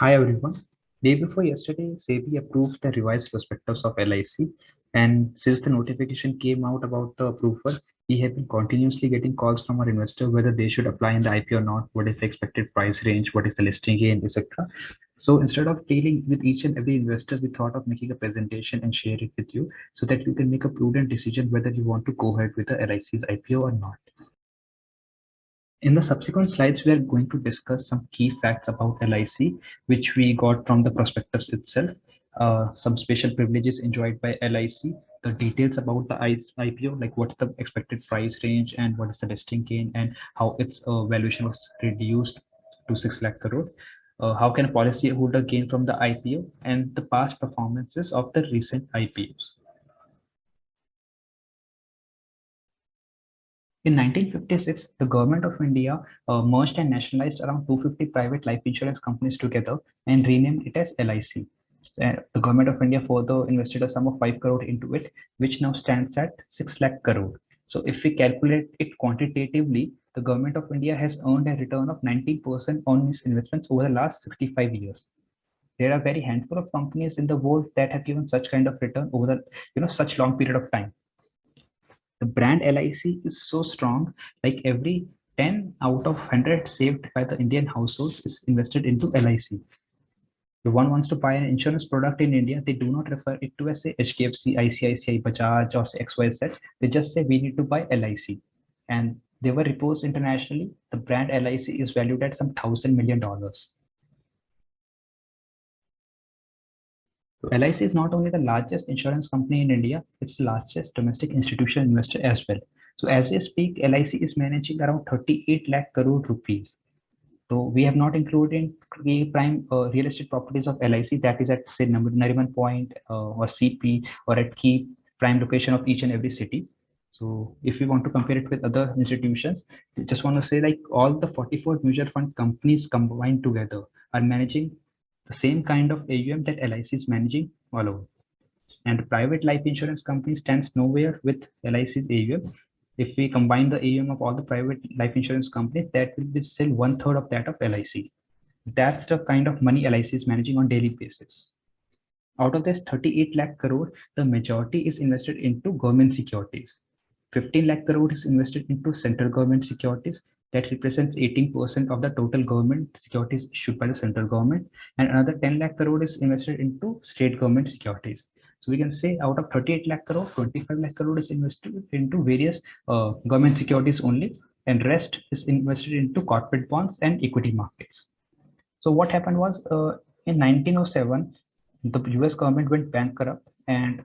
Hi everyone. Day before yesterday, SEBI approved the revised prospectus of LIC, and since the notification came out about the approval, we have been continuously getting calls from our investor whether they should apply in the IPO or not, what is the expected price range, what is the listing gain, etc. So instead of dealing with each and every investor, we thought of making a presentation and share it with you so that you can make a prudent decision whether you want to go ahead with the LIC's IPO or not. In the subsequent slides, we are going to discuss some key facts about LIC, which we got from the prospectus itself, some special privileges enjoyed by LIC, the details about the IPO, like what's the expected price range and what is the listing gain and how its valuation was reduced to 6 lakh crore. How can a policyholder gain from the IPO and the past performances of the recent IPOs. In 1956, the government of India merged and nationalized around 250 private life insurance companies together and renamed it as LIC. The government of India further invested a sum of 5 crore into it, which now stands at 6 lakh crore. So if we calculate it quantitatively, the government of India has earned a return of 19% on its investments over the last 65 years. There are very handful of companies in the world that have given such kind of return over the such long period of time. The brand LIC is so strong, like every 10 out of 100 saved by the Indian households is invested into LIC. If one wants to buy an insurance product in India, they do not refer it to as say HDFC, ICICI, Bajaj, or XYZ. They just say we need to buy LIC. And there were reports internationally, the brand LIC is valued at some $1,000 million. So LIC is not only the largest insurance company in India, it's the largest domestic institutional investor as well. So as we speak, LIC is managing around 38 lakh crore rupees. So we have not included the prime real estate properties of LIC, that is at say Nariman Point or CP or at key prime location of each and every city. So if we want to compare it with other institutions, I just want to say like all the 44 mutual fund companies combined together are managing the same kind of AUM that LIC is managing all over. And private life insurance company stands nowhere with LIC's AUM. If we combine the AUM of all the private life insurance companies, that will be still 1/3 of that of LIC. That's the kind of money LIC is managing on daily basis. Out of this 38 lakh crore, the majority is invested into government securities. 15 lakh crore is invested into central government securities. That represents 18% of the total government securities issued by the central government. And another 10 lakh crore is invested into state government securities. So we can say out of 38 lakh crore, 25 lakh crore is invested into various government securities only, and rest is invested into corporate bonds and equity markets. So what happened was in 1907, the US government went bankrupt and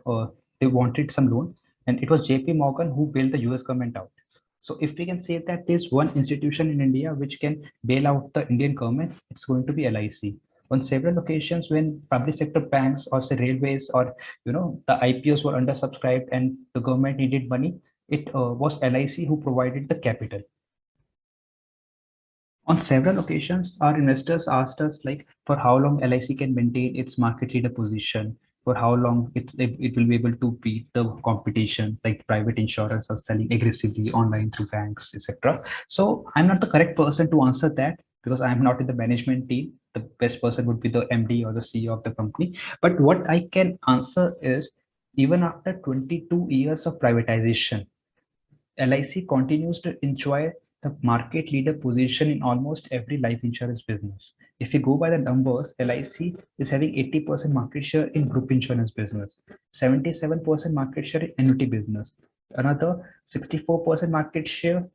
they wanted some loan, and it was JP Morgan who bailed the US government out. So if we can say that there's one institution in India which can bail out the Indian government, it's going to be LIC. On several occasions when public sector banks or say railways or the IPOs were undersubscribed and the government needed money, it was LIC who provided the capital. On several occasions, our investors asked us like for how long LIC can maintain its market leader position, for how long it will be able to beat the competition, like private insurers are selling aggressively online through banks, etc. So I'm not the correct person to answer that because I'm not in the management team. The best person would be the MD or the CEO of the company. But what I can answer is even after 22 years of privatization, LIC continues to enjoy the market leader position in almost every life insurance business. If you go by the numbers, LIC is having 80% market share in group insurance business, 77% market share in annuity business, another 64% market share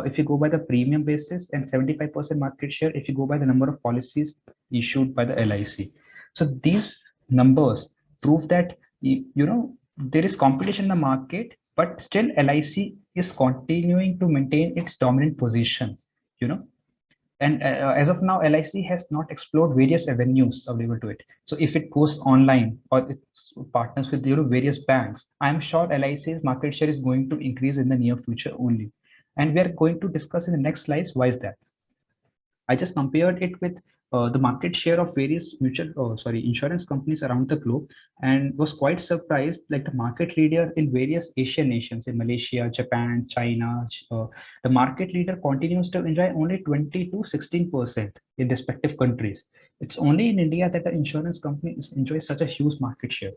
if you go by the premium basis, and 75% market share if you go by the number of policies issued by the LIC. So these numbers prove that there is competition in the market, but still LIC is continuing to maintain its dominant position. You know, and as of now, LIC has not explored various avenues available to it. So if it goes online or it partners with various banks, I'm sure LIC's market share is going to increase in the near future only. And we are going to discuss in the next slides why is that. I just compared it with the market share of various insurance companies around the globe, and was quite surprised. Like the market leader in various Asian nations, in Malaysia, Japan, China, the market leader continues to enjoy only 20 to 16% in respective countries. It's only in India that the insurance companies enjoy such a huge market share.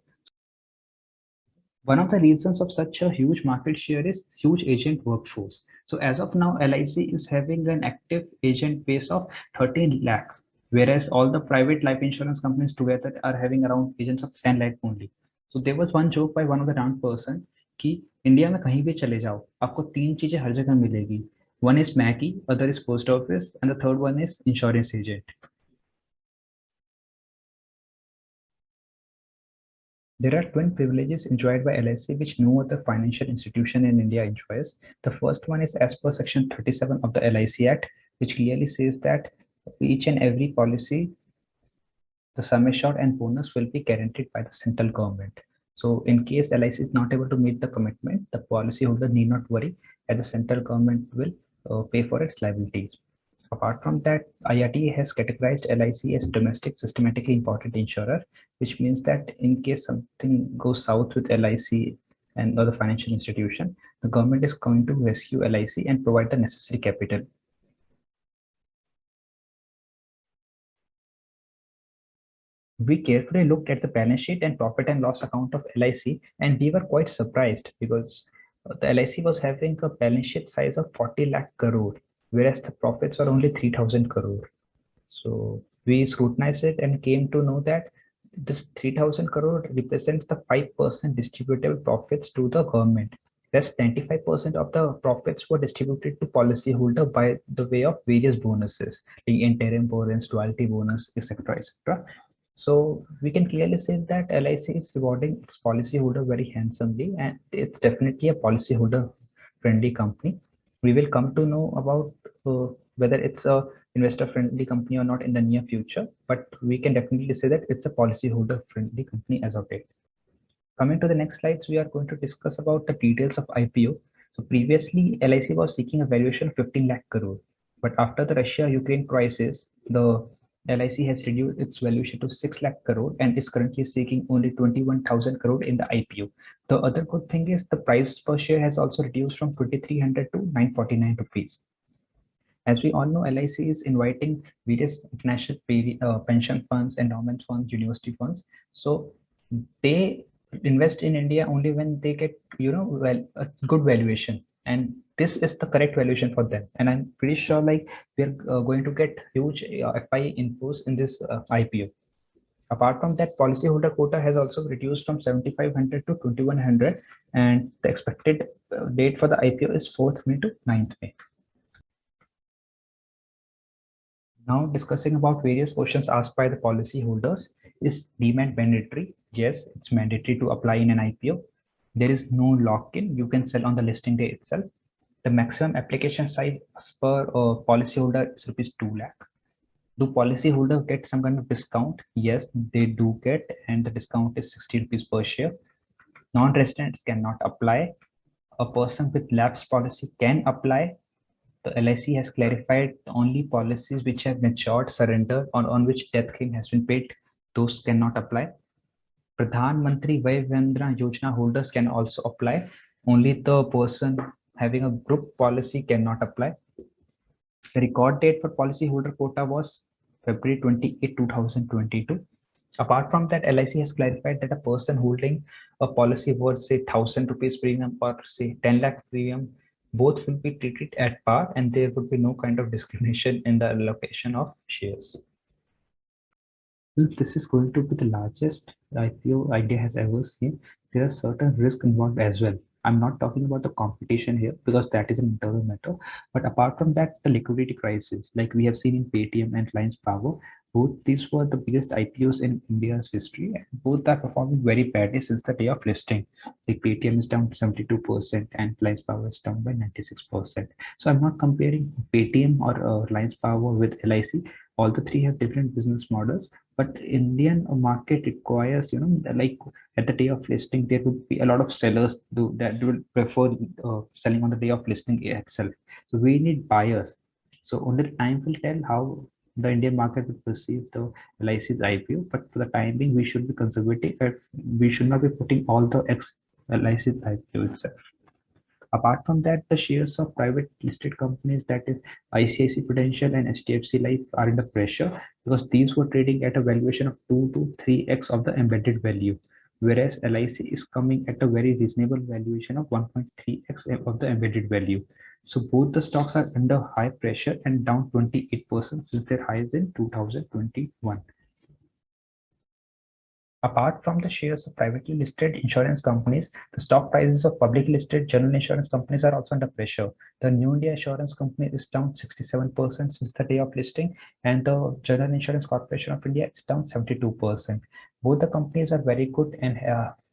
One of the reasons of such a huge market share is huge agent workforce. So as of now, LIC is having an active agent base of 13 lakhs, whereas all the private life insurance companies together are having around agents of 10 lakh only. So there was one joke by one of the round person कि India में कहीं भी चले जाओ आपको तीन चीजें हर जगह मिलेगी. One is Maggie, other is post office, and the third one is insurance agent. There are twin privileges enjoyed by LIC which no other financial institution in India enjoys. The first one is as per Section 37 of the LIC Act, which clearly says that each and every policy, the sum assured and bonus will be guaranteed by the central government. So in case LIC is not able to meet the commitment, the policyholder need not worry, as the central government will pay for its liabilities. Apart from that, IRDA has categorized LIC as domestic systematically important insurer, which means that in case something goes south with LIC and other financial institution, the government is going to rescue LIC and provide the necessary capital. We carefully looked at the balance sheet and profit and loss account of LIC, and we were quite surprised because the LIC was having a balance sheet size of 40 lakh crore, whereas the profits were only 3,000 crore. So we scrutinized it and came to know that this 3,000 crore represents the 5% distributable profits to the government. Thus, 95% of the profits were distributed to policyholder by the way of various bonuses, like interim bonus, royalty bonus, etc., etc. So we can clearly say that LIC is rewarding its policyholder very handsomely, and it's definitely a policyholder friendly company. We will come to know about whether it's a investor friendly company or not in the near future, but we can definitely say that it's a policyholder friendly company as of date. Coming to the next slides, we are going to discuss about the details of IPO. So previously, LIC was seeking a valuation of 15 lakh crore, but after the Russia-Ukraine crisis, the LIC has reduced its valuation to 6 lakh crore and is currently seeking only 21,000 crore in the IPO. The other good thing is the price per share has also reduced from 2,300 to 949 rupees. As we all know, LIC is inviting various international pension funds, endowment funds, university funds. So they invest in India only when they get, a good valuation. And this is the correct valuation for them. And I'm pretty sure like we're going to get huge FI inflows in this IPO. Apart from that, policyholder quota has also reduced from 7,500 to 2,100. And the expected date for the IPO is 4th May to 9th May. Now discussing about various questions asked by the policyholders. Is demat mandatory? Yes, it's mandatory to apply in an IPO. There is no lock-in. You can sell on the listing day itself. The maximum application size per policyholder is rupees 2 lakh. Do policyholders get some kind of discount? Yes, they do get, and the discount is 60 rupees per share. Non-residents cannot apply. A person with lapse policy can apply. The LIC has clarified only policies which have matured, surrendered, or on which death claim has been paid, those cannot apply. Pradhan Mantri Vay Vandana Yojana holders can also apply. Only the person having a group policy cannot apply. The record date for policyholder quota was February 28, 2022. Apart from that, LIC has clarified that a person holding a policy worth say 1,000 rupees premium or say 10 lakh premium, both will be treated at par and there would be no kind of discrimination in the allocation of shares. Since this is going to be the largest IPO India has ever seen, there are certain risks involved as well. I'm not talking about the competition here because that is an internal matter. But apart from that, the liquidity crisis, like we have seen in Paytm and Reliance Power, both these were the biggest IPOs in India's history. And both are performing very badly since the day of listing. Like Paytm is down to 72% and Reliance Power is down by 96%. So I'm not comparing Paytm or Reliance Power with LIC. All the three have different business models, but Indian market requires, like at the day of listing, there would be a lot of sellers that will prefer selling on the day of listing itself. So we need buyers. So only time will tell how the Indian market will perceive the LIC's IPO. But for the time being, we should be conservative. We should not be putting all the X LIC's IPO itself. Apart from that, the shares of private listed companies, that is ICICI Prudential and HDFC Life, are under pressure because these were trading at a valuation of 2 to 3x of the embedded value, whereas LIC is coming at a very reasonable valuation of 1.3x of the embedded value. So both the stocks are under high pressure and down 28% since their highs in 2021. Apart from the shares of privately listed insurance companies, the stock prices of publicly listed general insurance companies are also under pressure. The New India Insurance Company is down 67% since the day of listing, and the General Insurance Corporation of India is down 72%. Both the companies are very good and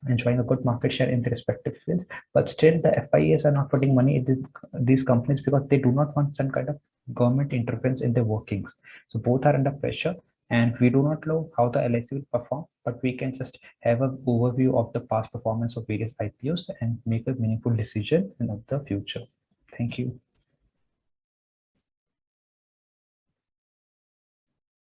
enjoying a good market share in their respective fields, but still the FIAs are not putting money in these companies because they do not want some kind of government interference in their workings. So both are under pressure, and we do not know how the LIC will perform, but we can just have an overview of the past performance of various IPOs and make a meaningful decision in the future. Thank you.